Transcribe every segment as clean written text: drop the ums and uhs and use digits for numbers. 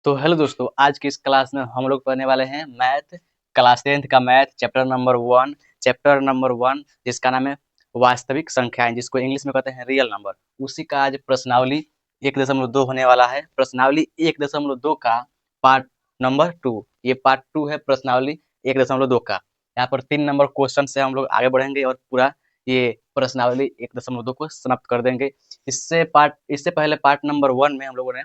तो हेलो दोस्तों, आज की इस क्लास में हम लोग पढ़ने वाले हैं मैथ, क्लास 10th का मैथ चैप्टर नंबर 1 जिसका नाम है वास्तविक संख्याएं, जिसको इंग्लिश में कहते हैं रियल नंबर। उसी का आज प्रश्नावली 1.2 होने वाला है। प्रश्नावली 1.2 का पार्ट नंबर 2, ये पार्ट 2 है प्रश्नावली 1.2 का। यहाँ पर 3 नंबर क्वेश्चन से हम लोग आगे बढ़ेंगे और पूरा ये प्रश्नावली 1.2 को समाप्त कर देंगे। इससे पहले पार्ट नंबर 1 में हम लोगों ने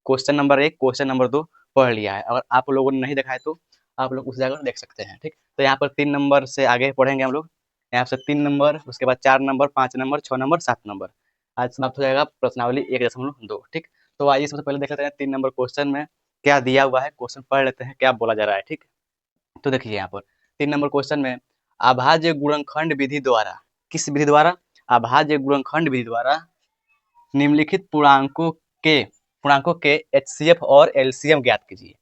क्वेश्चन नंबर 1, क्वेश्चन नंबर 2 पढ़ लिया है। अगर आप लोगों ने नहीं देखा है तो आप लोग उस जगह देख सकते हैं। ठीक, तो यहाँ पर 3 नंबर से आगे पढ़ेंगे हम लोग। यहाँ से 3 नंबर, उसके बाद 4 नंबर, 5 नंबर, 6 नंबर, 7 नंबर। आज समाप्त हो जाएगा प्रश्नावली 1.2। ठीक, तो आइए सबसे पहले देख लेते हैं 3 नंबर क्वेश्चन में क्या दिया हुआ है। क्वेश्चन पढ़ लेते हैं क्या बोला जा रहा है। ठीक, तो देखिए यहाँ पर 3 नंबर क्वेश्चन में अभाज्य गुणनखंड विधि द्वारा, किस विधि द्वारा? अभाज्य गुणनखंड विधि द्वारा निम्नलिखित पूर्णांकों के एचसीएफ और एलसीएम ज्ञात कीजिए।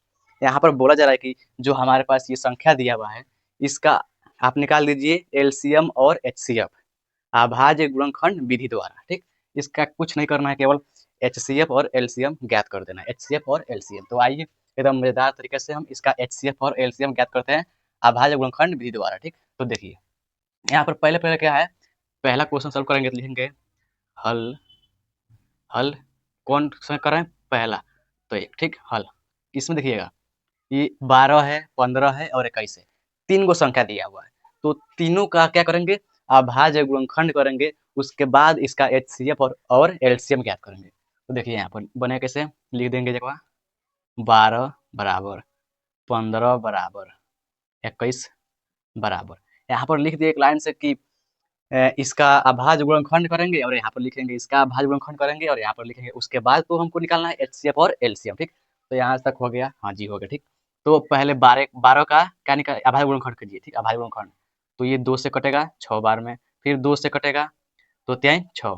यहाँ पर बोला जा रहा है कि जो हमारे पास ये संख्या दिया हुआ है, इसका आप निकाल दीजिए एलसीएम और एचसीएफ अभाज्य गुणनखंड विधि द्वारा। ठीक, इसका कुछ नहीं करना है, केवल एचसीएफ और एलसीएम ज्ञात कर देना है। एचसीएफ और एलसीएम, तो आइए एकदम मजेदार तरीके से हम इसका एचसीएफ और एलसीएम ज्ञात करते हैं अभाज्य गुणनखंड विधि द्वारा। ठीक, तो देखिए यहाँ पर पहले क्या है, पहला क्वेश्चन सॉल्व करेंगे तो लिखेंगे हल हल कौन सा करें? पहला, तो एक। ठीक, हल। इसमें देखिएगा ये 12 है, 15 है और 21 है। 3 गो संख्या दिया हुआ है, तो तीनों का क्या करेंगे? अभाज्य गुणनखंड करेंगे। उसके बाद इसका एचसीएफ और एलसीएम ज्ञात करेंगे। तो देखिए यहाँ पर बने कैसे, लिख देंगे जगह 12 बराबर 15 बराबर 21 बराबर, यहाँ पर लिख दिए एक लाइन से कि इसका अभाज्य गुणनखंड करेंगे और यहाँ पर लिखेंगे इसका अभाज्य गुणनखंड करेंगे और यहाँ पर लिखेंगे। उसके बाद तो हमको निकालना है एचसीएफ और एलसीएम। ठीक, तो यहाँ तक हो गया, हाँ जी हो गया। ठीक, तो पहले 12 का क्या निकाल, अभाज्य गुणनखंड कीजिए। ठीक, अभाज्य गुणनखंड, तो ये 2 से कटेगा 6 बार में, फिर 2 से कटेगा 2 तिहाई 6,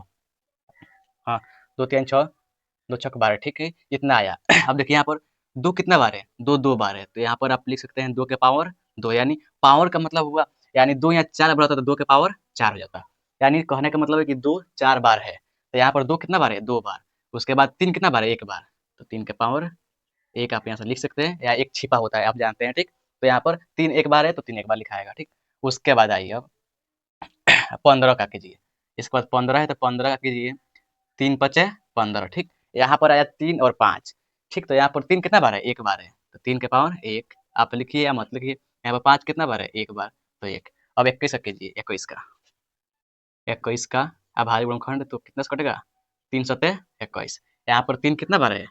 हाँ 2 तिहाई 6, 2 छक 12। ठीक है, इतना आया। अब देखिए यहाँ पर 2 कितना बार है? 2 बार है, तो यहाँ पर आप लिख सकते हैं 2 के पावर 2, यानी पावर का मतलब हुआ, यानी 2 या 4 बार होता तो 2 के पावर 4 हो जाता। यानी कहने का मतलब है कि 2 4 बार है, तो यहाँ पर 2 कितना बार है? 2 बार। उसके बाद 3 कितना बार है? 1 बार, तो 3 के पावर 1 आप यहाँ से लिख सकते हैं, या 1 छिपा होता है आप जानते हैं। ठीक, तो यहाँ पर 3 1 बार है तो 3 1 बार लिखाएगा। ठीक, उसके बाद आइए अब 15 का कीजिए। इसके बाद 15 है तो 15 का कीजिए, 3 पचे 15। ठीक, यहाँ पर आया 3 और 5। ठीक, तो यहाँ पर 3 कितना बार है? 1 बार है, तो 3 के पावर 1 आप लिखिए या मत लिखिए। यहाँ पर 5 कितना बार है? 1 बार, तो 1। अब 21 का कीजिए, 21 का अभाज्य गुणनखंड, तो कितना से कटेगा? 3 सते 21। यहाँ पर 3 कितना बार है?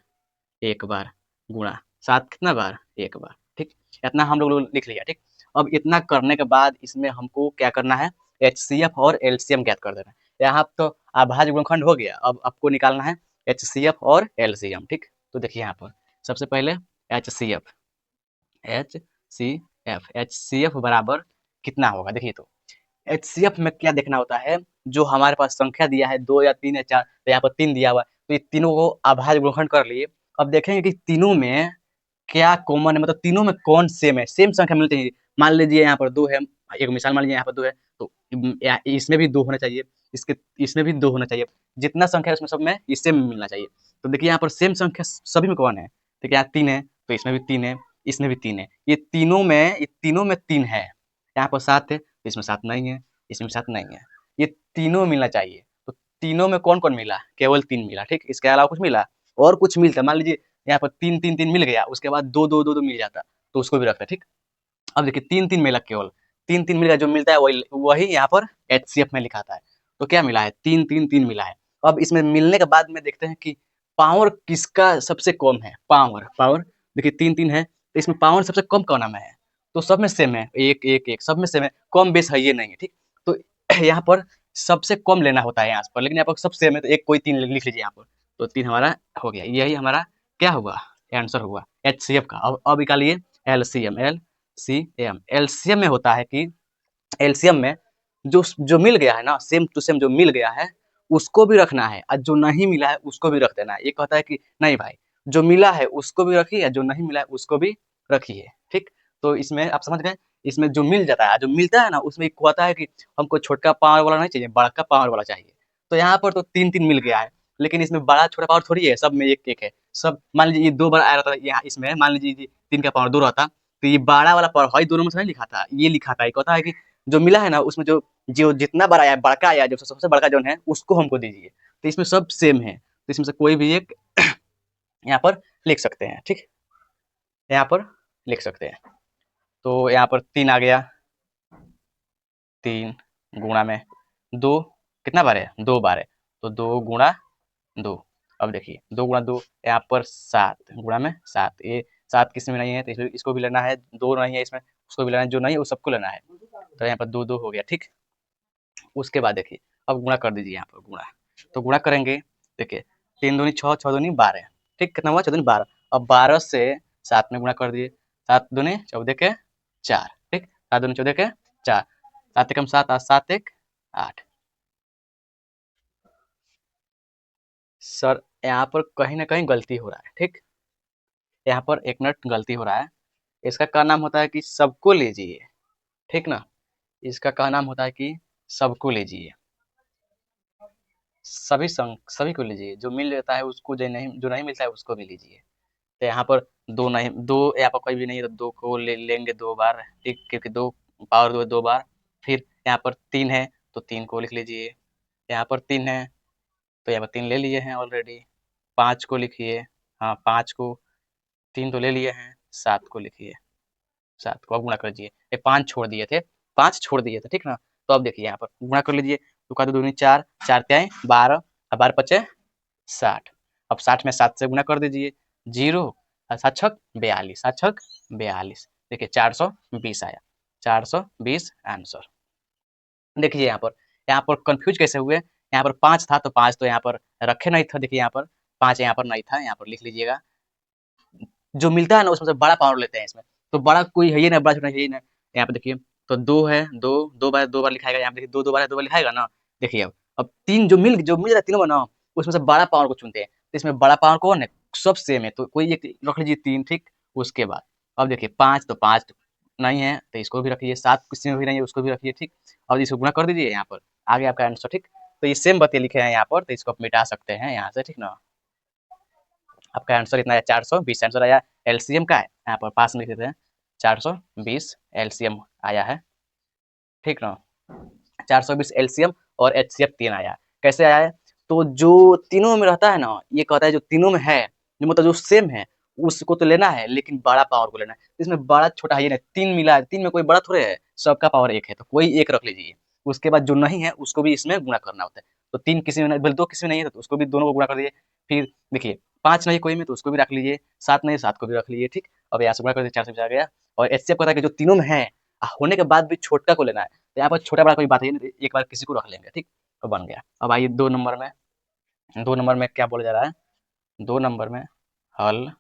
1 बार, गुणा 7 कितना बार? 1 बार। ठीक, इतना हम लोग लिख लिया। ठीक, अब इतना करने के बाद इसमें हमको क्या करना है? एचसीएफ और एलसीएम ज्ञात कर देना है। यहाँ तो अभाज्य गुणनखंड हो गया, अब आपको निकालना है एचसीएफ और एलसीएम। ठीक, तो देखिए यहाँ पर सबसे पहले एचसीएफ एचसीएफ बराबर कितना होगा? देखिए तो एचसीएफ में क्या देखना होता है, जो हमारे पास संख्या दिया है 2 या 3 या 4, तो यहाँ पर 3 दिया हुआ है, तो ये तीनों को अभाज्य गुणनखंड कर लिए। अब देखेंगे कि तीनों में क्या कॉमन है, मतलब तीनों में कौन सेम है, सेम संख्या मिलती है। मान लीजिए यहाँ पर 2 है, एक मिसाल मान लीजिए यहाँ पर 2 है, तो इसमें भी 2 होना चाहिए, इसमें भी 2 होना चाहिए। जितना संख्या है उसमें सब में ये सेम मिलना चाहिए। तो देखिए यहाँ पर सेम संख्या सभी में कौन है? देखिए यहाँ 3 है, तो इसमें भी 3 है, इसमें भी 3 है। ये तीनों में 3 है। यहाँ पर 7 है, तो इसमें 7 नहीं है, इसमें 7 नहीं है। ये तीनों मिलना चाहिए, तो तीनों में कौन कौन मिला? केवल 3 मिला। ठीक, इसके अलावा कुछ मिला? और कुछ मिलता, मान लीजिए यहाँ पर 3 3 3 मिल गया, उसके बाद 2 2 2 2 मिल जाता, तो उसको भी रखते। ठीक, अब देखिए 3 3 मिला, केवल 3 3 मिला, जो मिलता है वही यहाँ पर एचसीएफ में लिखाता है। तो क्या मिला है? 3 3 3 मिला है। अब इसमें मिलने के बाद में देखते हैं कि पावर किसका सबसे कम है। पावर देखिए 3 3 है, तो इसमें पावर सबसे कम कौन में है? तो सब में सेम है, 1 1 1 सब में सेम है, कम बेस है ये नहीं है। ठीक, तो यहाँ पर सबसे कम लेना होता है यहाँ पर, लेकिन यहाँ पर सब सेम है, तो एक कोई 3 लिख लीजिए यहाँ पर, तो 3 हमारा हो गया। यही हमारा क्या हुआ? आंसर हुआ एचसीएफ का। अब निकालिए एलसीएम। एलसीएम में होता है कि एलसीएम में जो जो मिल गया है ना, सेम टू सेम जो मिल गया है उसको भी रखना है, और जो नहीं मिला है उसको भी रख देना है। ये कहता है कि नहीं भाई, जो मिला है उसको भी रखिए, जो नहीं मिला है उसको भी रखिए। ठीक, तो इसमें आप समझ गए, इसमें जो मिल जाता है, जो मिलता है ना, उसमें कहता है कि हमको छोटका पावर वाला नहीं चाहिए, बड़का पावर वाला चाहिए। तो यहाँ पर तो 3 3 मिल गया है, लेकिन इसमें बड़ा छोटा पावर थोड़ी है, सब में एक एक है। सब मान लीजिए ये 2 बार आया रहता यहाँ इसमें, मान लीजिए ये 3 का पावर 2 रहता, तो ये बड़ा वाला पावर भाई दोनों में से नहीं लिखा था, ये लिखा था। ये कहता है कि जो मिला है ना उसमें जो जो जितना बार आया बड़का आया, जो सबसे बड़का जो है उसको हमको दीजिए। तो इसमें सब सेम है, तो इसमें से कोई भी एक यहाँ पर लिख सकते हैं, ठीक। यहाँ पर लिख सकते हैं। तो यहाँ पर 3 आ गया, 3 गुणा में 2 कितना बार है, 2 बार है, तो 2 गुणा 2। अब देखिए 2 गुणा 2 यहाँ पर 7 गुणा में 7, ये 7 किसी में नहीं है तो इसको भी लेना है, 2 नहीं है इसमें उसको भी लेना है, जो नहीं है वो सबको लेना है। तो यहाँ पर 2 2 हो गया, ठीक। उसके बाद देखिए अब गुणा कर दीजिए, यहाँ पर गुणा, तो गुणा करेंगे, देखिए 3 दूनी 6, 6 दूनी 12, ठीक। कितना हुआ, 6 दूनी 12। अब 12 से 7 में गुणा कर दिए, 7 दूनी 14 के 4, ठीक। 7 दूनी 14 के 4, 7 एकम 7 और 7 एक 8। सर यहाँ पर कहीं ना कहीं गलती हो रहा है, ठीक। यहाँ पर एक मिनट गलती हो रहा है। इसका क्या नाम होता है कि सबको लीजिए, ठीक ना। इसका क्या नाम होता है कि सबको लीजिए, सभी को लीजिए, जो मिल जाता है उसको, जो नहीं मिलता है उसको भी लीजिए। तो यहाँ पर 2 नहीं, 2 यहाँ पर कोई भी नहीं है तो 2 को लेंगे 2 बार, ठीक, क्योंकि 2 पावर 2 है 2 बार। फिर यहाँ पर 3 है तो 3 को लिख लीजिए, यहाँ पर 3 है तो यहाँ पर 3 ले लिए हैं ऑलरेडी। 5 को लिखिए, हाँ 5 को, 3 तो ले लिए हैं, 7 को लिखिए, 7 को अब गुणा कर दीजिए। ये 5 छोड़ दिए थे, 5 छोड़ दिए थे, ठीक ना। तो अब देखिए यहाँ पर गुणा कर लीजिए, 2 का 2 दूनी 4, 4 त्याई 12 और 12 पचे 60। अब 60 में 7 से गुणा कर दीजिए, 0 और 7 छक 42, 7 छक 42, देखिए 420 आया, 420 आंसर। देखिए यहाँ पर कंफ्यूज कैसे हुए, यहाँ पर 5 था तो 5 तो यहाँ पर रखे नहीं था, देखिए यहाँ पर 5 यहाँ पर नहीं था, यहाँ पर लिख लीजिएगा। जो मिलता है ना उसमें से बड़ा पावर लेते हैं इसमें, तो बड़ा कोई है ही ना, बड़ा छोटा है ही ना। यहाँ पे देखिए तो 2 है, 2 2 बार लिखाएगा, यहाँ पे देखिए 2 2 बार है, 2 बार लिखाएगा ना। देखिए अब 3 जो मिल रहा है तीनों में ना, उसमें से बड़ा पावर को चुनते हैं, तो इसमें बड़ा पावर कौन है, सब सेम है, तो कोई एक रख लीजिए 3, ठीक। उसके बाद अब देखिए 5 तो 5 नहीं है तो इसको भी रखिए, 7 किसी में भी नहीं है उसको भी रखिए, ठीक। अब इसको गुणा कर दीजिए, यहाँ पर आ गया आपका आंसर, ठीक। तो ये सेम बातें लिखे हैं यहाँ पर, तो इसको आप मिटा सकते हैं यहाँ से, ठीक ना। आपका आंसर इतना है, 420 आंसर आया। एलसीएम का है यहाँ पर पास में लिख देते हैं, 420 एलसीएम आया है, ठीक ना। 420 एलसीएम और एचसीएफ 3 आया। कैसे आया है, तो जो तीनों में रहता है ना, ये कहता है जो तीनों में है, जो मतलब जो सेम है उसको तो लेना है, लेकिन बड़ा पावर को लेना है। इसमें बड़ा छोटा है ये नहीं, 3 मिला है, 3 में कोई बड़ा थोड़े है, सबका पावर 1 है, तो कोई एक रख लीजिए। उसके बाद जो नहीं है उसको भी इसमें गुणा करना होता है, तो 3 किसी में नहीं, बल्कि 2 किसी में नहीं है तो उसको भी दोनों को गुणा कर दीजिए। फिर देखिए 5 नहीं कोई में तो उसको भी रख लीजिए, 7 नहीं 7 को भी रख लीजिए, ठीक। अब यहाँ से गुणा कर दीजिए, 4 से आ गया। और एचसीएफ कहता है कि जो तीनों में है होने के बाद भी छोटा को लेना है, तो यहाँ पर छोटा बड़ा कोई बात है नहीं, तो एक बार किसी को रख लेंगे, ठीक। तो बन गया। अब आइए 2 नंबर में क्या बोला जा रहा है, 2 नंबर में हल,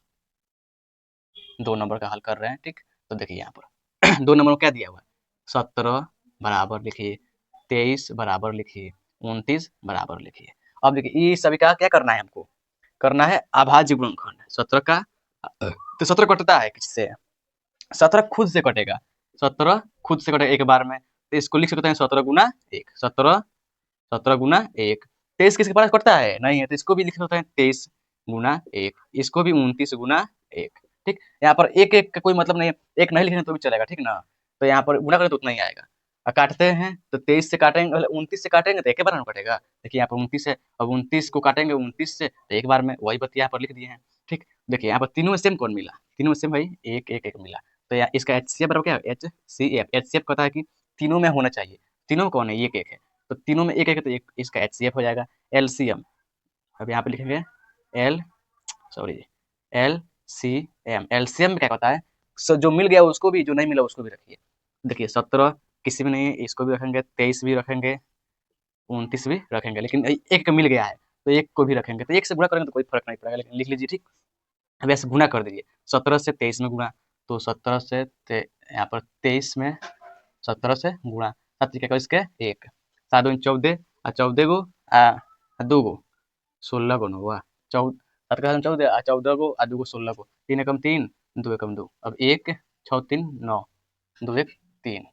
2 नंबर का हल कर रहे हैं, ठीक। तो देखिए यहाँ पर 2 नंबर में क्या दिया हुआ है, 17 बराबर लिखिए, 23 बराबर लिखिए, 29 बराबर लिखिए। अब देखिए ये सभी का क्या करना है, हमको करना है अभाज्य गुणनखंड 17 का। तो 17 कटता है किससे, 17 खुद से कटेगा, 17 खुद से कटेगा एक बार में, तो इसको लिख सकते हैं 17 गुना 1, 17 गुना 1। 23 किसके पास कटता है, नहीं है, तो इसको भी लिख सकते हैं 23 गुना 1, इसको भी 29 गुना 1, ठीक। यहाँ पर एक एक का कोई मतलब नहीं है, एक नहीं लिखेंगे तो भी चलेगा, ठीक ना। तो यहाँ पर गुना करें तो उतना ही आएगा। और काटते हैं तो 23 से काटेंगे, 29 से काटेंगे तो एक ही बार में कटेगा। देखिए यहाँ पर 29 है, अब 29 को काटेंगे 29 से तो एक बार में, वही बात यहाँ पर लिख दिए हैं, ठीक। देखिए यहाँ पर तीनों में सेम कौन मिला, तीनों में सेम भाई एक एक एक मिला, तो यहाँ इसका एचसीएफ बराबर क्या है, एचसीएफ। एचसीएफ कहता है कि तीनों में होना चाहिए, तीनों में कौन है, एक एक है, तो तीनों में एक एक है, तो एक इसका एचसीएफ हो जाएगा। एलसीएम, अब यहाँ पे लिखेंगे L sorry L C M. LCM में क्या होता है, जो मिल गया उसको भी, जो नहीं मिला उसको भी रखिए। देखिए 17 किसी में नहीं है, इसको भी रखेंगे, 23 भी रखेंगे, 29 भी रखेंगे, लेकिन एक मिल गया है तो एक को भी रखेंगे, तो एक से गुणा करेंगे तो कोई फर्क नहीं पड़ेगा, लेकिन लिख लीजिए, ठीक। अब ऐसे गुणा कर दीजिए, 17 से 23 में गुणा, तो 17 से यहाँ पर 23 में 17 से गुणा, 7 क्या इसके 1, 7 दूनी 14 और 14 गो 2 गो 16 गो न हुआ, 7 का 14 और 14 गो और 2 गो 16 गो, 3 एकम 3 2 एकम 2, अब 1 6 3 9 2 1 3,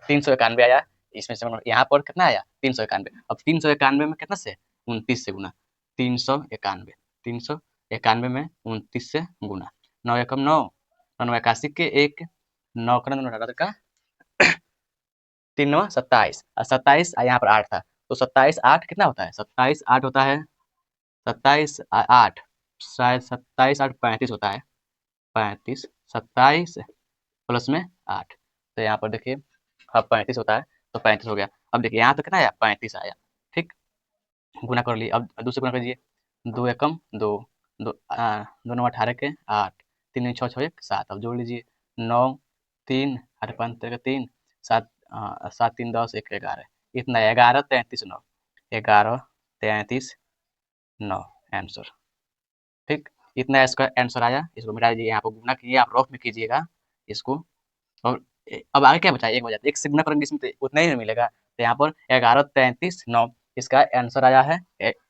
391 आया। इसमें से यहाँ पर कितना आया 391, अब 391 में कितना से 29 से गुना, 391, 391 में 29 से गुना, 9 एकम 9, 9 81 के 1, 9 का 9 का 3 9 27, और 27 यहाँ पर 8 था, तो 27 8 कितना होता है, 27 8 होता है, 27 8 शायद 27 8 35 होता है, 35, 27 प्लस में 8, तो यहाँ पर देखिए अब 35 होता है, तो 35 हो गया। अब देखिए यहाँ तो कितना आया, 35 आया, ठीक, गुना कर लिए। अब दूसरे गुना कीजिए, 2 एकम 2, 2 9 18 के 8, 3 6 6 1 7, अब जोड़ लीजिए, 9 3 8 5 3 3 7 7 3 10 1 11, इतना 11 33 9, 11 33 9 आंसर, ठीक, इतना इसका आंसर आया। इसको मिटा दीजिए, यहाँ पर गुना कीजिए, आप रफ में कीजिएगा इसको, और अब आगे क्या बचा, एक बचा, एक से गुना करेंगे इसमें तो उतना ही नहीं मिलेगा, तो यहाँ पर 11 33 9, इसका आंसर आया है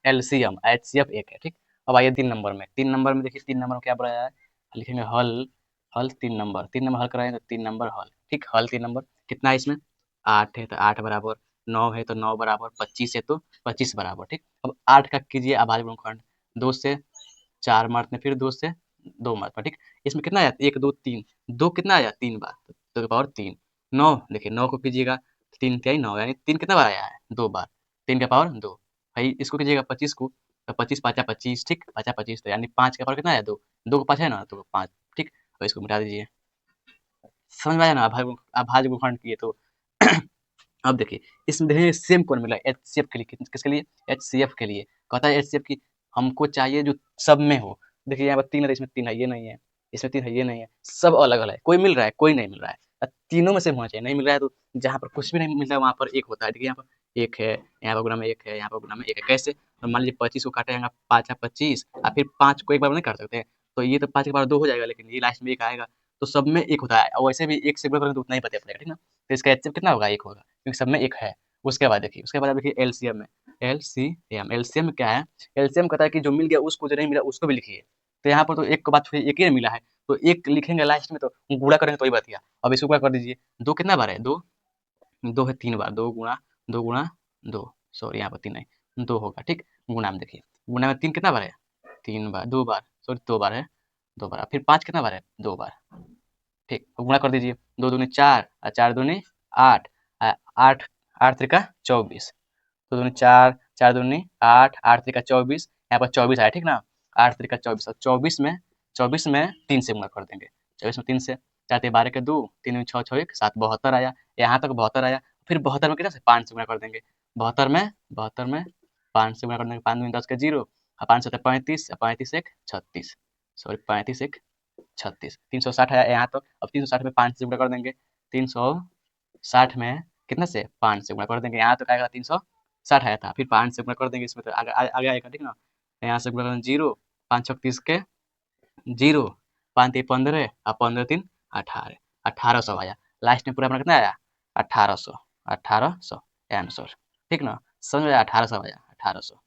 एलसीएम, एचसीएफ 1 है, ठीक। अब आइए 3 नंबर में, 3 नंबर में देखिए 3 नंबर में क्या बनाया है, लिखेंगे हल, हल 3 नंबर, 3 नंबर हल कराएंगे तो 3 नंबर हल, ठीक, हल 3 नंबर कितना है इसमें, 8 है तो 8 बराबर, 9 है तो 9 बराबर, 25 है तो 25 बराबर, ठीक। अब 8 का कीजिए अभाज्य गुणनखंड, 2 से 4 मारते हैं, फिर 2 से 2 मारते हैं, ठीक। इसमें कितना आया, 1 2 3, 2 कितना आया 3 बार, तो पावर 3, 9 देखिए 9 को कीजिएगा 3 तिहाई 9, यानी 3 कितना बार आया है, 2 बार, 3 का पावर 2, भाई इसको कीजिएगा 25 को, तो 25 पाँचा 25, ठीक, पाँचा 25, तो यानी 5 का पावर कितना है 2, 2 को 5 है ना, तो 5, ठीक, तो इसको मिटा दीजिए, समझ में आया ना अभाज्य गुणनखंड किए तो। अब देखिए इसमें देखिए सेम कौन मिला, एचसीएफ के लिए, किसके लिए, एचसीएफ के लिए, कहता है एचसीएफ की हमको चाहिए जो सब में हो, देखिए यहाँ पर 3 है, इसमें 3 है, ये नहीं है, इसमें 3 है, ये नहीं है, सब अलग अलग है, कोई मिल रहा है, कोई नहीं मिल रहा है, तीनों में से होना चाहिए, नहीं मिल रहा है तो जहाँ पर कुछ भी नहीं मिल रहा है वहाँ पर एक होता है, देखिए यहाँ पर एक है, यहाँ पर गुना में एक है, यहाँ पर गुना में एक है, कैसे, तो मान लीजिए 25 को काटेगा 5 25, और फिर 5 को एक बार नहीं काट सकते हैं, तो ये तो 5 के पावर 2 हो जाएगा, लेकिन ये लास्ट में एक आएगा, तो सब में एक होता है, और वैसे भी एक से गुणा करेंगे तो उतना ही पता पड़ेगा, ठीक ना, तो इसका एचसीएफ कितना होगा, एक होगा, क्योंकि सब में एक है। उसके बाद देखिए, उसके बाद देखिए एलसीएम में, एलसीएम, एलसीएम में क्या है, एलसीएम कहता है कि जो मिल गया उसको, जो नहीं मिला उसको भी लिखिए, तो यहाँ पर तो एक के बाद फिर एक ही मिला है, तो एक लिखेंगे लास्ट में, तो गुणा करेंगे तो ही बतिया, अब इसको क्या कर दीजिए, 2 कितना बार है, 2, 2 है 3 बार, 2 गुणा 2, सॉरी यहाँ पर 3 नहीं 2 होगा, ठीक, गुणा में देखिए, गुणा में 3 कितना बार है, 3 बार, 2 बार, सॉरी 2 बार है, 2 बार, फिर 5 कितना बार है, 2 बार, ठीक, तो गुणा कर दीजिए, 2 दूनी 4 और 4 दूनी 8, 8 8 त्रिका 24, 2 दूनी 4, 4 दूनी 8, 8 त्रिका 24, यहाँ पर 24 आया, ठीक ना, 8 त्रिका 24, और 24 में 3 से गुणा कर देंगे, 24 में 3 से, 4 3 12 के 2, 3 में 6 6 1 7, 72 आया, यहाँ तक 72 आया, फिर 72 में कितना से 5 से गुणा कर देंगे, 72 में 5 से गुणा कर देंगे, 5 दूनी 10 के 0, और 5 से 35, 35 1 36, सॉरी 35 1 36, 360 है यहाँ तक, अब 360 में 5 से गुणा कर देंगे, 360 में कितने से 5 से गुणा कर देंगे, यहाँ तक आएगा 360 आया था, फिर 5 से गुणा कर देंगे, इसमें तो आगे आगे आएगा, ठीक ना, यहाँ से गुणा करेंगे 0, 5 छक 30 के 0, 5 3 15 और 15 3 18, 1800 आया, लास्ट में पूरा अपना कितना आया 1800, 1800 आंसर, ठीक ना, समझ में आया, 1800 आया, 1800,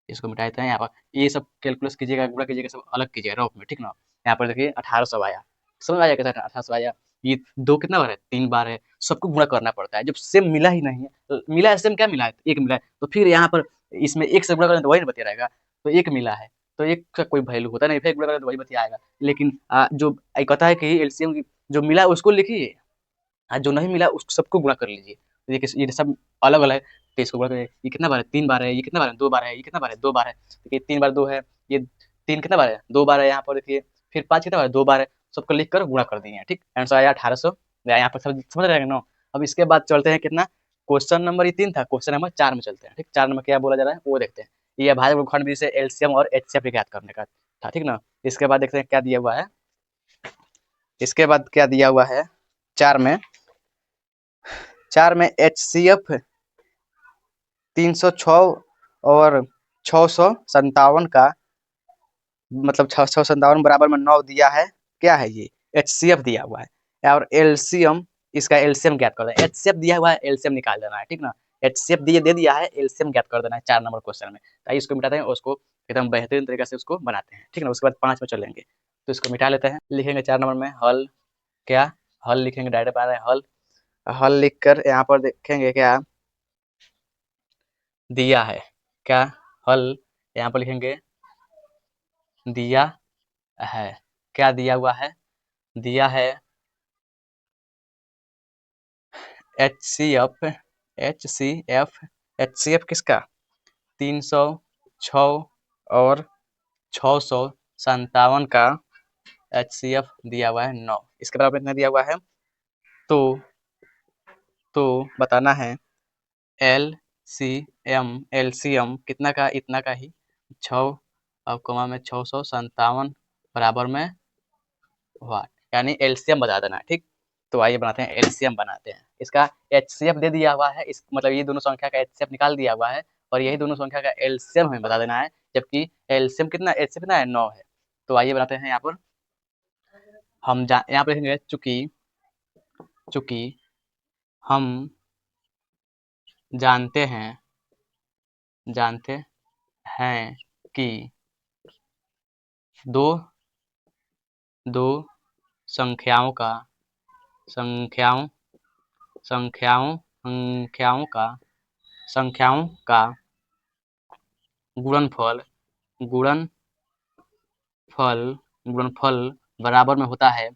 इसको मिटा देते हैं, यहाँ पर ये सब कैलकुलस कीजिएगा, गुणा कीजिएगा, सब अलग कीजिएगा रफ में, ठीक ना, यहाँ पर देखिए 1800 आया, समझ में आया कैसे 1800 आया, ये 2 कितना बार है, 3 बार है, सबको गुणा करना पड़ता है, जब सेम मिला ही नहीं है, मिला है सेम, क्या मिला है, एक मिला है, तो फिर यहाँ पर इसमें एक से गुणा करें तो वही बतिया रहेगा, तो एक मिला है, तो एक का कोई वैल्यू होता नहीं, फिर गुणा करें तो वही बतिया आएगा, लेकिन जो कहता है कि एलसीएम की जो मिला है उसको लिखिए, जो नहीं मिला उस सबको गुणा कर लीजिए, तो ये सब अलग अलग है, तो इसको गुणा करिए, ये कितना बार है 3 बार है, ये कितना बार है 2 बार है, ये कितना बार है 2 बार है, देखिए 3 बार 2 है, ये 3 कितना बार है 2 बार है, यहाँ पर देखिए फिर 5 कितना बार है 2 बार है, सबको लिख कर गुणा कर दिए हैं, ठीक, आंसर आया 1800, यहाँ पर समझ रहे हैं ना। अब इसके बाद चलते हैं कितना, क्वेश्चन नंबर ये 3 था, क्वेश्चन नंबर 4 में चलते हैं, ठीक, 4 नंबर क्या बोला जा रहा है वो देखते हैं, ये अभाज्य गुणनखंड विधि से एलसीएम और एचसीएफ ज्ञात करने का था, ठीक ना, इसके बाद देखते हैं क्या दिया हुआ है, इसके बाद क्या दिया हुआ है 4 में, 4 में एचसीएफ 306 और 657 का मतलब 657 बराबर में 9 दिया है, क्या है ये एचसीएफ दिया हुआ है, और एलसीएम, इसका एलसीएम ज्ञात कर देना, एचसीएफ दिया हुआ है एलसीएम निकाल देना है, ठीक ना, एचसीएफ दे दिया है, एलसीएम ज्ञात कर देना है 4 नंबर क्वेश्चन में, तो इसको मिटाते हैं, उसको एकदम बेहतरीन तरीके से उसको बनाते हैं, ठीक ना, उसके बाद 5 में चलेंगे, तो इसको मिटा लेते हैं, लिखेंगे 4 नंबर में हल, क्या हल लिखेंगे, डायरेक्ट आ रहा है हल, हल लिखकर यहाँ पर देखेंगे क्या दिया है, क्या हल यहाँ पर लिखेंगे दिया है, क्या दिया हुआ है, दिया है HCF, HCF किसका 306 और 657 का HCF दिया हुआ है 9, इसके बराबर कितना दिया हुआ है, तो बताना है LCM कितना का, इतना का ही 6 और कोमा में 657 बराबर में वाट, यानी एलसीएम बता देना है। ठीक, तो आइए बनाते हैं एलसीएम बनाते हैं। इसका एचसीएफ दे दिया हुआ है, इस मतलब ये दोनों संख्या का एचसीएफ निकाल दिया हुआ है और यही दोनों संख्या का एलसीएम हमें बता देना है, जबकि एलसीएम कितना, एचसीएफ कितना है 9 है। तो आइए बनाते हैं। यहाँ पर हम यहाँ पर लिखेंगे चूंकि हम जानते हैं कि दो संख्याओं का संख्याओं का गुणनफल बराबर में होता है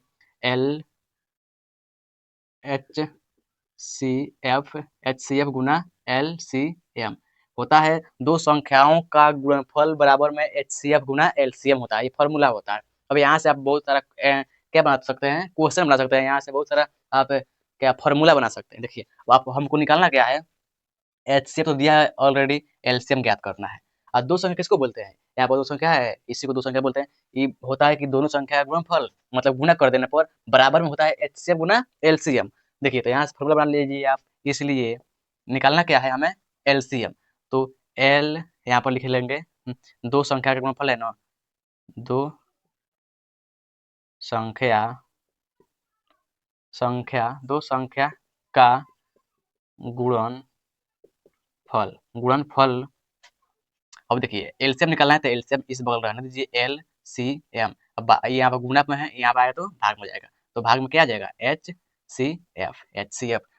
HCF गुना LCM होता है। दो संख्याओं का गुणनफल बराबर में HCF गुना LCM होता है, ये फॉर्मूला होता है। अब यहाँ से आप बहुत सारा क्या बना सकते हैं, क्वेश्चन बना सकते हैं, यहाँ से बहुत सारा आप क्या फॉर्मूला बना सकते हैं। देखिए आप हमको निकालना क्या है, HCF तो दिया है ऑलरेडी, LCM ज्ञात करना है। और दो संख्या किसको बोलते हैं, यहाँ पर दो संख्या है, इसी को दो संख्या बोलते हैं। ये होता है कि दोनों संख्या का गुणनफल मतलब गुणा कर देने पर बराबर में होता है HCF गुना LCM। देखिए तो यहाँ से फॉर्मूला बना लीजिए आप, इसलिए निकालना क्या है हमें LCM, तो L यहाँ पर लिख लेंगे, दो संख्या का गुणनफल है ना, दो संख्या का गुणनफल। अब देखिए एलसीएम निकालना है तो एलसीएम इस बगल रहने दीजिए, LCM। अब यहाँ पर गुणा में है, यहाँ पर आया तो भाग में जाएगा, तो भाग में क्या आ जाएगा HCF।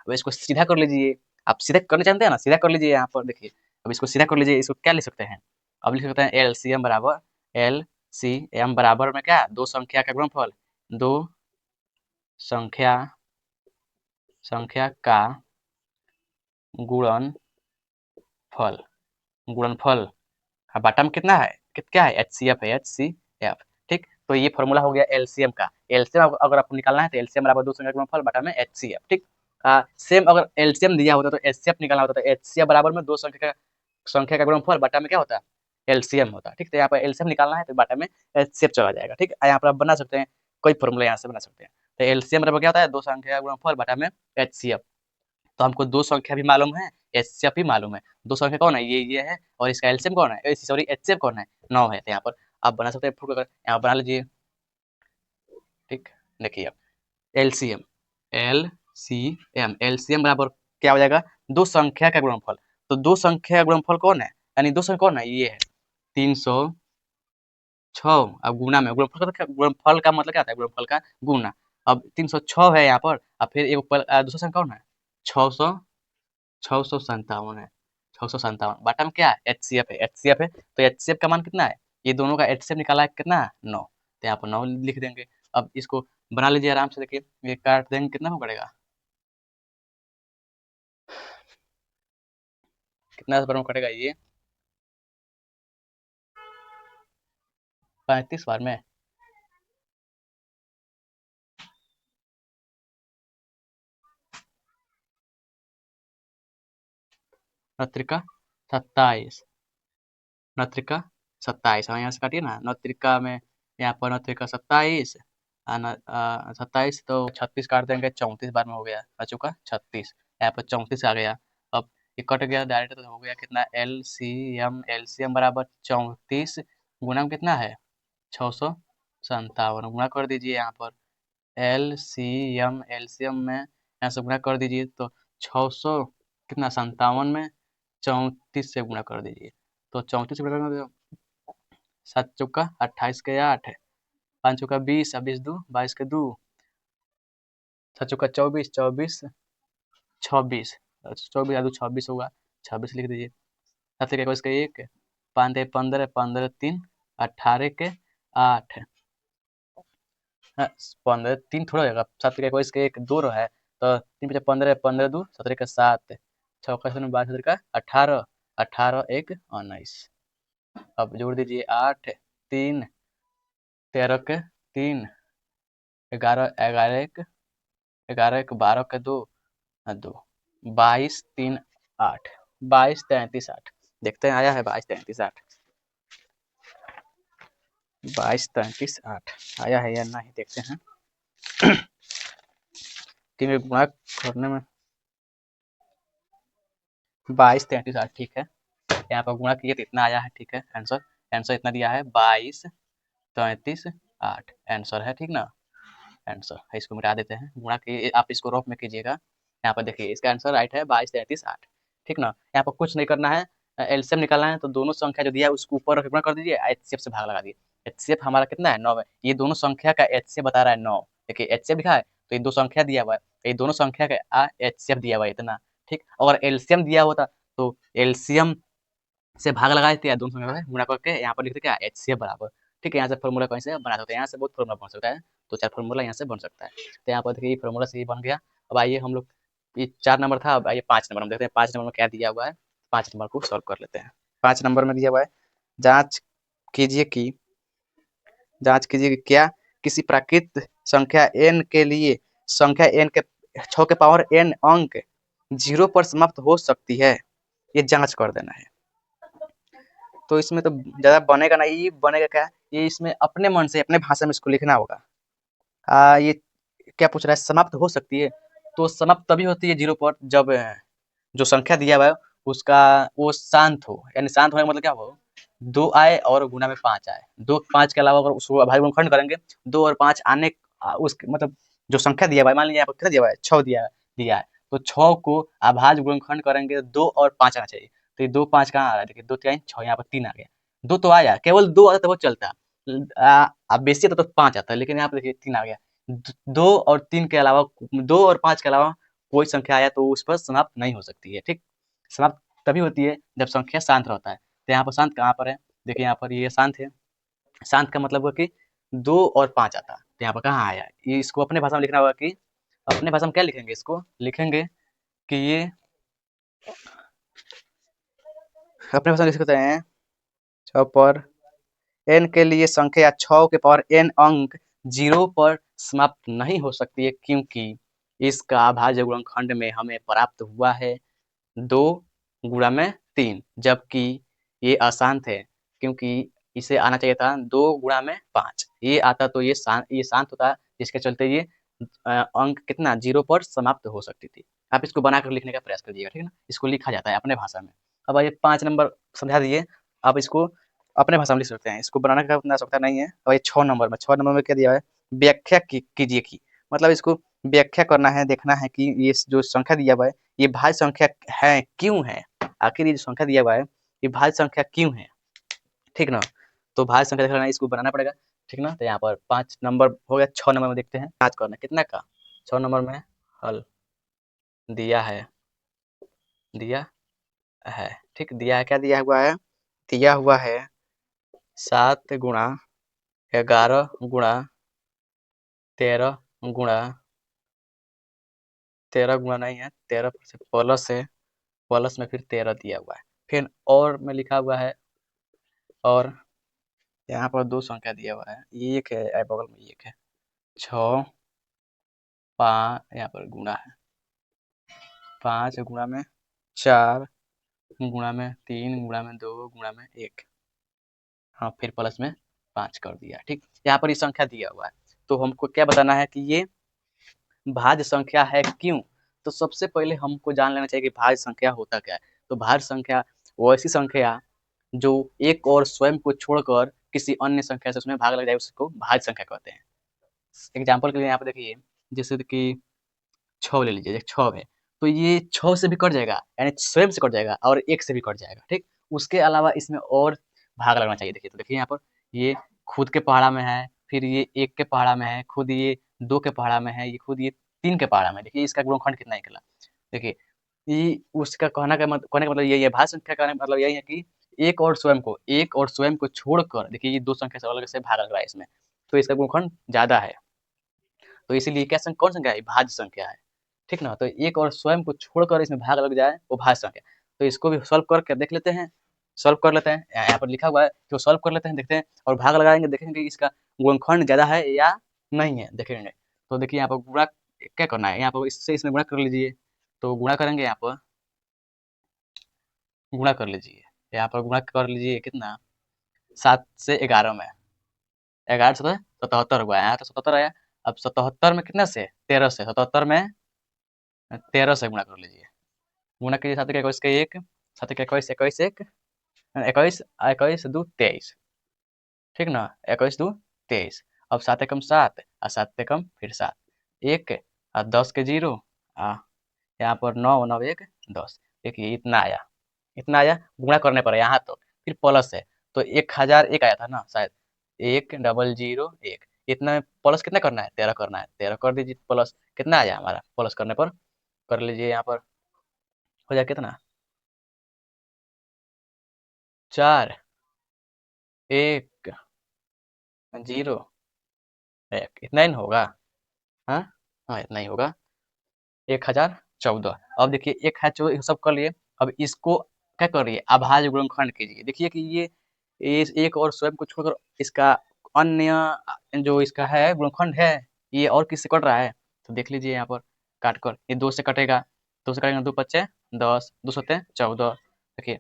अब इसको सीधा कर लीजिए, आप सीधा करना जानते हैं ना, सीधा कर लीजिए। यहाँ पर देखिए अब इसको सीधा कर लीजिए, इसको क्या लिख सकते हैं, अब लिख सकते हैं LCM बराबर में क्या, दो संख्या का गुणनफल, दो संख्या का गुणनफल बॉटम कितना है, क्या है HCF। ठीक, तो ये फॉर्मूला हो गया एलसीएम का। एलसीएम अगर आपको निकालना है तो एलसीएम बराबर दो संख्या का गुणनफल बटा में HCF। ठीक, सेम अगर एलसीएम दिया होता तो HCF निकालना होता तो HCF बराबर में दो संख्या का गुणनफल बटा में क्या होता है एलसीएम होता। ठीक, तो यहाँ पर एलसीएम निकालना है तो बटा में HCF चला जाएगा। ठीक, यहाँ पर आप बना सकते हैं, कोई फॉर्मूला यहाँ से बना सकते हैं। तो एलसीएम बराबर क्या होता है, दो संख्या का गुणनफल बटा में HCF। तो हमको दो संख्या भी मालूम है, HCF भी मालूम है। दो संख्या कौन है, ये है, और इसका एलसीएम कौन है, सॉरी HCF कौन है, 9 है। तो यहाँ पर आप बना सकते हैं, यहाँ बना लीजिए। ठीक, देखिए एलसीएम बराबर क्या हो जाएगा, दो संख्या का गुणनफल। तो दो संख्या का गुणनफल कौन है, यानी दो संख्या कौन है, ये है 306। अब गुना में गुणनफल का मतलब क्या होता है, गुणनफल का गुना। अब 306 है यहाँ पर, अब फिर एक दूसरा संख्या कौन है 657 है, 657 बटा में क्या है HCF है। तो HCF का मान कितना है, ये दोनों का HCF निकाला है कितना, 9। तो यहाँ पर 9 लिख देंगे। अब इसको बना लीजिए आराम से, देखिए ये काट देंगे कितना हो पड़ेगा, कितना बार में कटेगा ये 35 बार में, नत्रिका 27, नत्रिका 27, हाँ यहाँ से काटिए ना, नत्रिका में यहाँ पर नत्रिका 27, 27 तो 36 काट देंगे, 34 बार में हो गया, आ चुका 36, यहाँ पर 34 आ गया। अब ये कट गया डायरेक्ट, तो हो गया कितना एलसीएम बराबर 34 गुना में कितना है 657, गुना कर दीजिए यहाँ पर एलसीएम में यहाँ से गुना कर दीजिए, तो 600 कितना 57 में 34 से गुना कर दीजिए, तो 34 से गुना कर दीजिए, 7 चौका 28 के 8, 5 चौका 20, 20 दो 22 के 2, 7 चौका 24, 24 26, 24 या 2 26 होगा, 26 लिख दीजिए, 7 के 21 के 1, 5 15 15 3 18 के 8 15 3 थोड़ा होगा 7 का कोई इसके एक 2 है तो 3 5 15 15 2 17 का 7 6 का 12 17 का 18 18 1 19। अब जोड़ दीजिए 8 3 13 के 3 11 11 1 11 1 12 के 2 2 22 3 8 22 33 8 देखते हैं आया है 22 33 8 22 33 8 आया है या नहीं देखते हैं कि गुणा करने में 22 33 8 ठीक है। यहाँ पर गुणा किए तो इतना आया है ठीक है। आंसर आंसर इतना दिया है 22 33 8 आंसर है ठीक ना। आंसर है इसको मिटा देते हैं गुणा के आप इसको रफ में कीजिएगा। यहाँ पर देखिए इसका आंसर राइट है 22 33 8 ठीक ना। यहाँ पर कुछ नहीं करना है एलसीएम निकालना है तो दोनों संख्या जो दिया है उसको ऊपर गुणा कर दीजिए एचसीएफ से भाग लगा दिए। एचसीएफ हमारा कितना है 9 है। ये दोनों संख्या का एचसीएफ बता रहा है 9। देखिए एचसीएफ लिखा है तो ये दो संख्या दिया हुआ है ये दोनों संख्या का एचसीएफ दिया हुआ है इतना ठीक। अगर एलसीएम दिया होता तो एलसीएम से भाग लगाए थे दोनों संख्या में गुणा करके यहाँ पर लिखते क्या एचसीएफ बराबर ठीक है। यहाँ से फॉर्मूला कहीं से बना सकते हैं यहाँ से बहुत फॉर्मूला बन सकता है तो 4 फॉर्मूला यहाँ से बन सकता है। तो यहाँ पर देखिए फॉर्मूला से ही बन गया। अब आइए हम लोग ये 4 नंबर था अब आइए 5 नंबर हम देखते हैं 5 नंबर में क्या दिया हुआ है। 5 नंबर को सॉल्व कर लेते हैं। 5 नंबर में दिया हुआ है जांच कीजिए कि क्या किसी प्राकृत संख्या n के लिए संख्या n के 6 के पावर n अंक 0 पर समाप्त हो सकती है ये जांच कर देना है। तो इसमें तो ज्यादा बनेगा ना ये बनेगा क्या ये इसमें अपने मन से अपने भाषा में इसको लिखना होगा। ये क्या पूछ रहा है समाप्त हो सकती है तो समाप्त तभी होती है 0 पर जब जो संख्या दिया हुआ है उसका वो शांत हो यानी शांत होने का मतलब क्या हो 2 आए और गुणा में 5 आए 2 5 के अलावा अगर उसको अभाज्य गुणनखंड करेंगे 2 और 5 आने उस मतलब जो संख्या दिया हुआ है मान लीजिए यहाँ पर कितना दिया हुआ है 6 दिया है तो 6 को अभाज्य गुणनखंड करेंगे 2 और 5 आना चाहिए। तो ये 2 5 कहाँ आ रहा है देखिए 2 3 6 यहाँ पर 3 आ गया 2 तो आया केवल 2 आता तो वो चलता अब बेसी आता तो 5 आता लेकिन यहाँ पे देखिए 3 आ गया 2 और 3 के अलावा 2 और 5 के अलावा कोई संख्या आया तो उस पर समाप्त नहीं हो सकती है ठीक। समाप्त तभी होती है जब संख्या शांत रहता है। तो यहाँ पर शांत कहाँ पर है देखिए यहाँ पर ये शांत है। शांत का मतलब हुआ कि 2 और 5 आता तो यहाँ पर कहाँ आया ये इसको अपने भाषा में लिखना होगा कि अपने भाषा में क्या लिखेंगे इसको लिखेंगे कि ये अपने भाषा में लिख सकते हैं 6 पर n के लिए संख्या 6 के पावर n अंक 0 पर समाप्त नहीं हो सकती है क्योंकि इसका अभाज्य गुणनखंड में हमें प्राप्त हुआ है 2 गुणा में 3 जबकि ये अशांत है क्योंकि इसे आना चाहिए था 2 गुणा में 5 ये आता तो ये शांत होता जिसके चलते ये अंक कितना 0 पर समाप्त हो सकती थी। आप इसको बनाकर लिखने का प्रयास करिएगा ठीक है ना। इसको लिखा जाता है अपने भाषा में। अब आइए 5 नंबर समझा दिए आप इसको अपने भाषा में लिख सकते हैं इसको बनाने का उतना आवश्यकता नहीं है। और ये 6 नंबर में क्या दिया है व्याख्या कीजिए कि मतलब इसको व्याख्या करना है देखना है कि ये जो संख्या दिया हुआ है ये भाज्य संख्या है क्यों है आखिर ये जो संख्या दिया हुआ है ये भाज्य संख्या क्यों है ठीक ना। तो भाज्य संख्या देखना है इसको बनाना पड़ेगा ठीक ना। तो यहाँ पर 5 नंबर हो गया। 6 नंबर में देखते हैं जांच करना कितना का 6 नंबर में हल दिया है ठीक दिया है क्या दिया हुआ है 7 गुणा 11 गुणा 13 गुणा 13 गुणा नहीं है 13 से प्लस में फिर 13 दिया हुआ है फिर और में लिखा हुआ है और यहाँ पर 2 संख्या दिया हुआ है एक है बगल में एक है 6 5 यहाँ पर गुणा है 5 गुणा में 4 गुणा में 3 गुणा में 2 गुणा में 1 हाँ फिर प्लस में 5 कर दिया ठीक। यहाँ पर ये संख्या दिया हुआ है तो हमको क्या बताना है कि ये भाज्य संख्या है क्यों। तो सबसे पहले हमको जान लेना चाहिए कि भाज्य संख्या होता क्या है। तो भाज्य संख्या वो ऐसी संख्या जो एक और स्वयं को छोड़कर किसी अन्य संख्या से उसमें भाग लग जाए उसको भाज्य संख्या कहते हैं। एग्जाम्पल के लिए यहाँ पे देखिए जैसे कि 6 ले लीजिए 6 है तो ये 6 से भी कट जाएगा यानी स्वयं से कट जाएगा और 1 से भी कट जाएगा ठीक। उसके अलावा इसमें और भाग लगना चाहिए देखिए। तो देखिए यहाँ पर ये खुद के पहाड़ा में है फिर ये 1 के पहाड़ा में है खुद ये 2 के पहाड़ा में है ये खुद ये 3 के पहाड़ा में देखिए इसका गुणनखंड कितना निकला। देखिए ये उसका कहने का मतलब यही है भाज्य संख्या का मतलब यही है कि एक और स्वयं को छोड़कर देखिए ये दो संख्या से अलग से भाग लग रहा है इसमें, तो इसका गुणनखंड ज्यादा है, तो इसीलिए क्या कौन संख्या है, भाज्य संख्या है, ठीक ना। तो एक और स्वयं को छोड़कर इसमें भाग लग जाए वो भाज्य संख्या। तो इसको भी सॉल्व करके देख लेते हैं, सॉल्व कर लेते हैं, यहाँ पर लिखा हुआ है तो सॉल्व कर लेते हैं, देखते हैं और भाग लगाएंगे, देखेंगे इसका गुणनखंड ज्यादा है या नहीं है, देखेंगे। तो देखिए यहाँ पर गुणा क्या करना है, यहाँ पर इससे इसमें गुणा कर लीजिए, तो गुणा करेंगे, यहाँ पर गुणा कर लीजिए, यहाँ पर गुणा कर लीजिए कितना, 7 से 11 में, 11 से 77 हुआ है, यहाँ तो 77 आया। अब 77 में कितना से 13 से, 77 में 13 से गुणा कर लीजिए, गुणा कीजिए 7 के 21 के 1, 7 के 21 21 1, 21 21 2 23, ठीक ना, 21 2 23। अब 7 एकम 7 और 7 एकम फिर 7, 1 और 10 के 0, यहाँ पर 9 9 1 10, देखिए इतना आया, इतना आया, गुणा करने पर यहाँ तो फिर प्लस है, तो 1001 आया था ना शायद, 1001, इतना में प्लस कितना करना है, 13 करना है, 13 कर दीजिए, प्लस कितना आया हमारा, प्लस करने पर कर लीजिए, यहाँ पर हो जाए कितना, 4 1 0 1, इतना ही होगा, हाँ हाँ इतना ही होगा, 1014। अब देखिए 1014 सब कर लिए, अब इसको क्या करिए, अभाज्य गुणनखंड कीजिए, देखिए कि ये एक और स्वयं को छोड़कर इसका अन्य जो इसका है गुणनखंड है, ये और किससे कट रहा है, तो देख लीजिए यहाँ पर काट कर, ये 2 से कटेगा, 2 से कटेगा, 2 पच्चे 10, 2 सत्ते 14, देखिए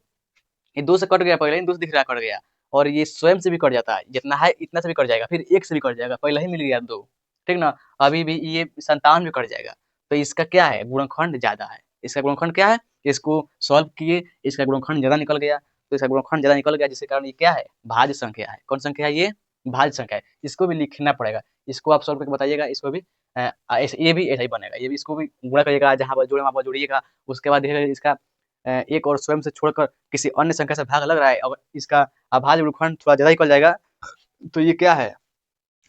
ये 2 से कट गया, पहले ही 2 से दिख रहा कट गया, और ये स्वयं से भी कट जाता है, जितना है इतना से भी कट जाएगा, फिर 1 से भी कट जाएगा, पहले ही मिल गया 2, ठीक ना। अभी भी ये 57 भी कट जाएगा, तो इसका क्या है, गुणनखंड ज्यादा है, इसका गुणनखंड क्या है, इसको सॉल्व किए, इसका गुणनखंड ज्यादा निकल गया, तो इसका गुणनखंड ज्यादा निकल गया, जिसके कारण ये क्या है, भाज्य संख्या है, कौन संख्या है ये, भाज्य संख्या है, इसको भी लिखना पड़ेगा, इसको आप सॉल्व करके बताइएगा, इसको भी ये भी ऐसा ही बनेगा, ये भी इसको भी गुणा करिएगा, जहाँ पर जोड़े वहाँ पर जोड़िएगा, उसके बाद देखिएगा इसका एक और स्वयं से छोड़कर किसी अन्य संख्या से भाग लग रहा है, और इसका अभाज्य गुणनखंड थोड़ा ज्यादा निकल जाएगा, तो ये क्या है,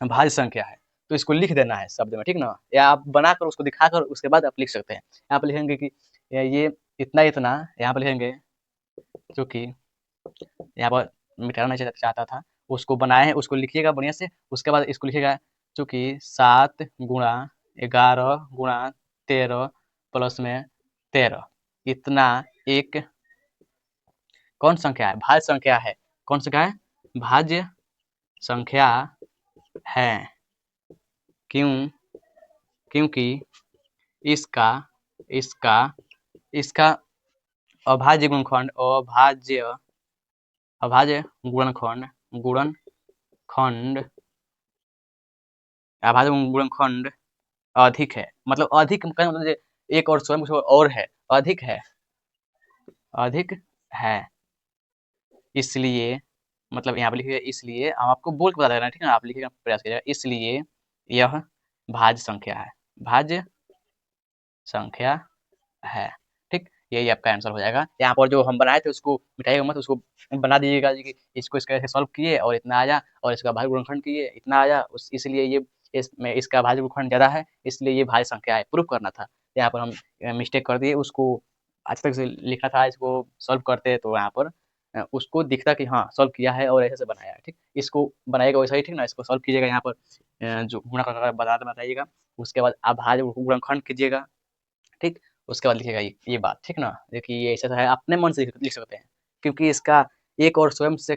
भाज्य संख्या है, तो इसको लिख देना है शब्द में, ठीक ना, या आप बनाकर उसको दिखाकर उसके बाद आप लिख सकते हैं, यहाँ पर लिखेंगे कि ये इतना इतना, यहाँ पर लिखेंगे, क्योंकि यहाँ पर मिटाना नहीं चाहता था, उसको बनाए हैं, उसको लिखिएगा बढ़िया से, उसके बाद इसको लिखिएगा, चूंकि 7 गुणा 11 गुणा 13 प्लस में 13, इतना एक कौन संख्या है, भाज्य संख्या है, कौन संख्या है, भाज्य संख्या है, क्योंकि इसका इसका इसका अभाज्य गुणनखंड अभाज्य गुणनखंड अभाज्य गुणनखंड अधिक है, मतलब अधिक का मतलब एक और स्वयं और है, अधिक है, इसलिए मतलब यहाँ पे लिखिएगा, इसलिए हम आपको बोल के बता दे रहे हैं, ठीक है, आप लिखिएगा प्रयास कीजिएगा, इसलिए यह भाज्य संख्या है, भाज्य संख्या है, ठीक, यही आपका आंसर हो जाएगा। यहाँ पर जो हम बनाए थे उसको मिटाइएगा मत, उसको बना दीजिएगा कि इसको इस कैसे सॉल्व किए और इतना आया, और इसका भाज्य गुणनखंड किए इतना आया, इसलिए ये इसमें इसका भाज्य गुणनखंड ज्यादा है, इसलिए ये भाज्य संख्या है, प्रूफ करना था, यहाँ पर हम मिस्टेक कर दिए, उसको आज तक से लिखा था, इसको सॉल्व करते तो यहाँ पर उसको दिखता कि हाँ सॉल्व किया है और ऐसे से बनाया है, ठीक, इसको बनाएगा वैसा ही, ठीक ना, इसको सॉल्व कीजिएगा, यहाँ पर जो गुणा कर बताइएगा, उसके बाद अभाज्य गुणनखंड कीजिएगा, ठीक, उसके बाद लिखिएगा ये बात, ठीक ना, देखिए ये ऐसा है, अपने मन से लिख सकते हैं, क्योंकि इसका एक और स्वयं से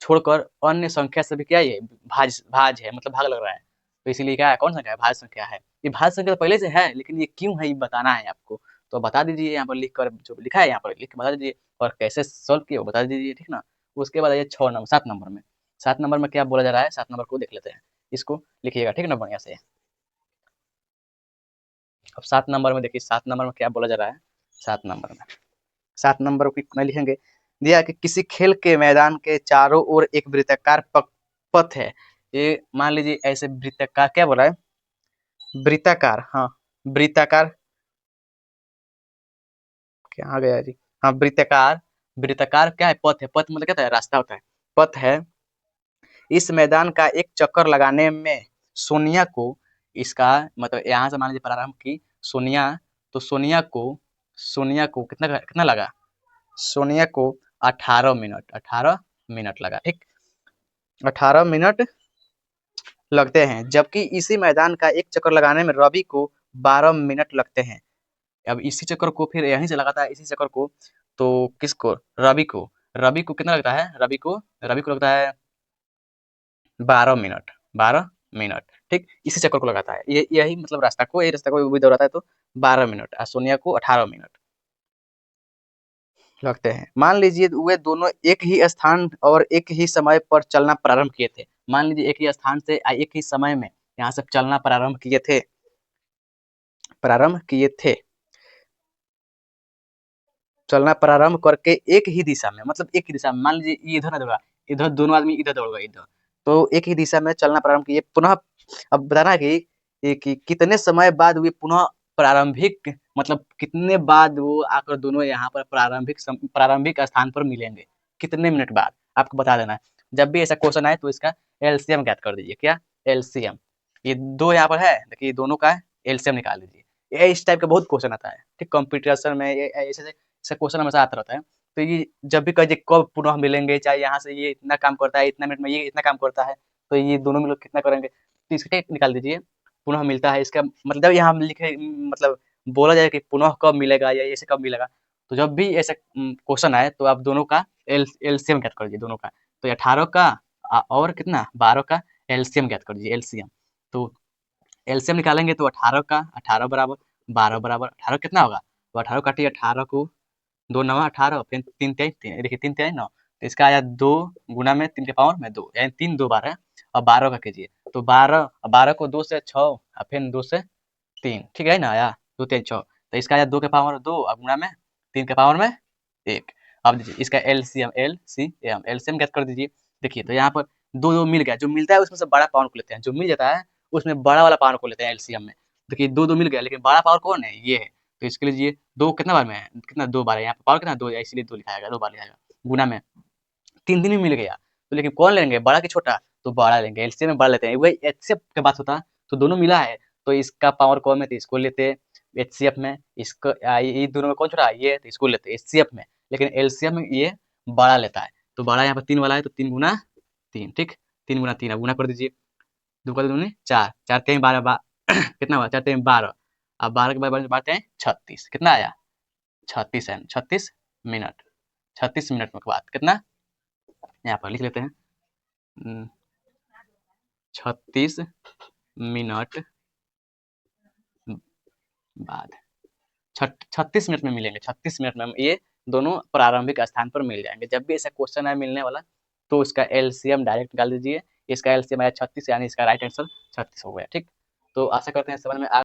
छोड़कर अन्य संख्या से भी क्या ये भाज है, मतलब भाग लग रहा है, तो इसीलिए क्या है, कौन संख्या है, भाज्य संख्या है, ये भाज्य संख्या तो पहले से है, लेकिन ये क्यों है ये बताना है आपको, तो बता दीजिए, यहाँ पर लिख कर जो लिखा है यहाँ पर लिख के बता दीजिए, और कैसे सॉल्व किए वो बता दीजिए, ठीक ना। उसके बाद आइए 7 नंबर में, 7 नंबर में क्या बोला जा रहा है, 7 नंबर को देख लेते हैं, इसको लिखिएगा, ठीक ना, बढ़िया से। अब 7 नंबर में देखिए, 7 नंबर में क्या बोला जा रहा है, 7 नंबर में 7 नंबर को कितना लिखेंगे, दिया कि किसी खेल के मैदान के चारों ओर एक वृत्ताकार पथ है, ये मान लीजिए ऐसे वृत्ताकार, क्या बोला है, वृत्ताकार, हाँ वृत्ताकार, क्या आ गया जी, हाँ वृत्ताकार, वृत्ताकार क्या है, पथ है, पथ मतलब क्या होता है, रास्ता होता है, पथ है, इस मैदान का एक चक्कर लगाने में सोनिया को, इसका मतलब यहाँ से मान लीजिए प्रारंभ की सोनिया, तो सोनिया को कितना कितना लगा, सोनिया को 18 मिनट लगा, ठीक। 18 मिनट लगते हैं, जबकि इसी मैदान का एक चक्कर लगाने में रवि को 12 मिनट लगते हैं। अब इसी चक्कर को फिर यहीं से लगाता है, इसी चक्कर को, तो किसको, रवि को कितना लगता है, रवि को लगता है 12 मिनट, ठीक। इसी चक्कर को लगाता है, ये यही मतलब रास्ता को, यही रास्ता को भी दोहराता है, तो 12 मिनट और सोनिया को 18 मिनट लगते हैं। मान लीजिए वे दोनों एक ही स्थान और एक ही समय पर चलना प्रारंभ किए थे। मान लीजिए एक ही स्थान से एक ही समय में यहाँ से चलना प्रारंभ किए थे, चलना प्रारंभ करके एक ही दिशा में, मतलब एक ही दिशा में, मान लीजिए ये इधर ना दौड़ा, इधर दोनों आदमी इधर दौड़ गए इधर, तो एक ही दिशा में चलना प्रारंभ किए पुनः। अब बताना है कि कितने समय बाद वे पुनः प्रारंभिक, मतलब कितने बाद वो आकर दोनों यहाँ पर प्रारंभिक स्थान पर मिलेंगे, कितने मिनट बाद, आपको बता देना है। जब भी ऐसा क्वेश्चन आए तो इसका एलसीएम ज्ञात कर दीजिए। क्या एलसीएम, ये दो यहाँ पर है, देखिए दोनों का एलसीएम निकाल दीजिए। ये इस टाइप का बहुत क्वेश्चन आता है, ठीक। कंप्यूटेशन में ये ऐसे क्वेश्चन हमेशा आता रहता है। तो ये जब भी कहे कब पुनः मिलेंगे, चाहे यहाँ से ये इतना काम करता है, इतना मिनट में ये इतना काम करता है, तो ये दोनों मिलकर कितना करेंगे, तो इसका निकाल दीजिए। पुनः मिलता है, इसका मतलब यहाँ लिखे, मतलब बोला जाए कि पुनः कब मिलेगा या ऐसे कब मिलेगा, तो जब भी ऐसा क्वेश्चन आए तो आप दोनों का एलसीएम ज्ञात कर दीजिए दोनों का। तो 18 का और कितना 12 का एलसीएम ज्ञात कर दीजिए, एलसीएम। तो एलसीएम निकालेंगे तो 18 का 18 बराबर 12 बराबर 18 कितना होगा, तो 18 काटिए, 18 को 2 9 18, फिर 3 3 देखिए 3 3 9, तो इसका आया 2 गुना में 3 के पावर में 2, यानी 3 2 12 और 12 का कीजिए, तो 12 को 2 से 6 और फिर 2 से 3, ठीक है ना, आया 2 3 6, तो इसका आया 2 के पावर 2 और गुना में 3 के पावर में 1। अब दीजिए इसका एलसीएम ज्ञात कर दीजिए। देखिए तो यहाँ पर 2 2 मिल गया, जो मिलता है उसमें से बड़ा पावर को लेते हैं, जो मिल जाता है उसमें बड़ा वाला पावर को लेते हैं एलसीएम में। देखिए 2 2 मिल गया, लेकिन बड़ा पावर कौन है, ये है। तो इसके लिए 2 कितना बार में है, कितना 2 बार है, यहाँ पे पावर कितना 2 है, इसलिए 2 लिखा जाएगा, 2 बार लिखा जाएगा। गुना में 3 दिन में मिल गया, तो लेकिन कौन लेंगे, बड़ा कि छोटा, तो बड़ा लेंगे, एलसीएम में बड़ा लेते हैं। वही एचसीएफ के बात होता, तो दोनों मिला है, तो इसका पावर कौन है, तो इसको लेते एचसीएफ में, इसको ये दोनों में कौन छोटा है, ये, तो इसको लेते एचसीएफ में, लेकिन एलसीएम में ये बड़ा लेता है, तो बड़ा यहाँ पर 3 वाला है, तो 3 गुना 3, ठीक। 3 गुना 3, अब गुना कर दीजिए, 2 का 2 4, 4 3 12 कितना हुआ, 4 3 12, अब 12 के बाद बारते हैं 36, कितना आया 36 है, 36 मिनट, 36 मिनट में बाद कितना, यहाँ पर लिख लेते हैं 36 मिनट बाद, 36 मिनट में मिलेंगे, 36 मिनट में हम ये दोनों प्रारंभिक स्थान पर मिल जाएंगे। जब भी ऐसा क्वेश्चन है मिलने वाला, तो इसका एलसीएम डायरेक्ट निकाल दीजिए। इसका एलसीएम आया 36, यानी इसका राइट आंसर 36 हो गया, ठीक। तो आशा करते हैं समझ में आ